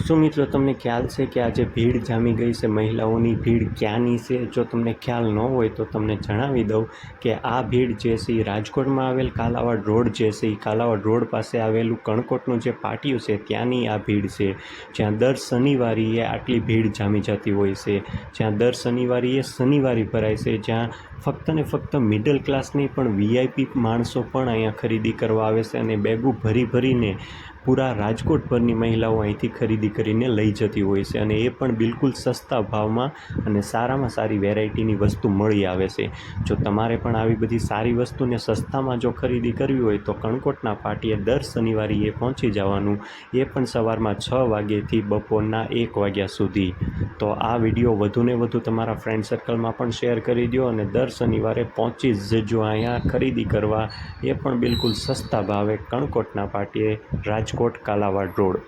શું મિત્રો તમને ખ્યાલ છે કે આજે ભીડ જામી ગઈ છે? મહિલાઓની ભીડ ક્યાંની છે? જો તમને ખ્યાલ ન હોય તો તમને જણાવી દઉં કે આ ભીડ જે છે એ રાજકોટમાં આવેલ કાલાવાડ રોડ જે છે એ કાલાવાડ રોડ પાસે આવેલું કણકોટનું જે પાટિયું છે ત્યાંની આ ભીડ છે, જ્યાં દર શનિવારીએ આટલી ભીડ જામી જતી હોય છે, જ્યાં દર શનિવારી ભરાય છે, જ્યાં ફક્ત ને ફક્ત મિડલ ક્લાસની પણ VIP માણસો પણ અહીંયા ખરીદી કરવા આવે છે અને બેગું ભરીને પૂરા રાજકોટ ભરની મહિલાઓ અહીંથી ખરીદી કરીને લઈ જતી હોય છે અને એ પણ બિલકુલ સસ્તા ભાવમાં અને સારામાં સારી વેરાયટીની વસ્તુ મળી આવે છે. જો તમારે પણ આવી બધી સારી વસ્તુને સસ્તામાં જો ખરીદી કરવી હોય તો કણકોટના પાટીએ દર શનિવારીએ પહોંચી જવાનું, એ પણ સવારમાં 6 વાગ્યાથી બપોરના 1 વાગ્યા સુધી. તો આ વિડીયો વધુને વધુ તમારા ફ્રેન્ડ સર્કલમાં પણ શેર કરી દો અને દર શનિવારે પહોંચી જજો અહીંયા ખરીદી કરવા, એ પણ બિલકુલ સસ્તા ભાવે કણકોટના પાટીએ, રાજકોટ કાલાવાડ રોડ.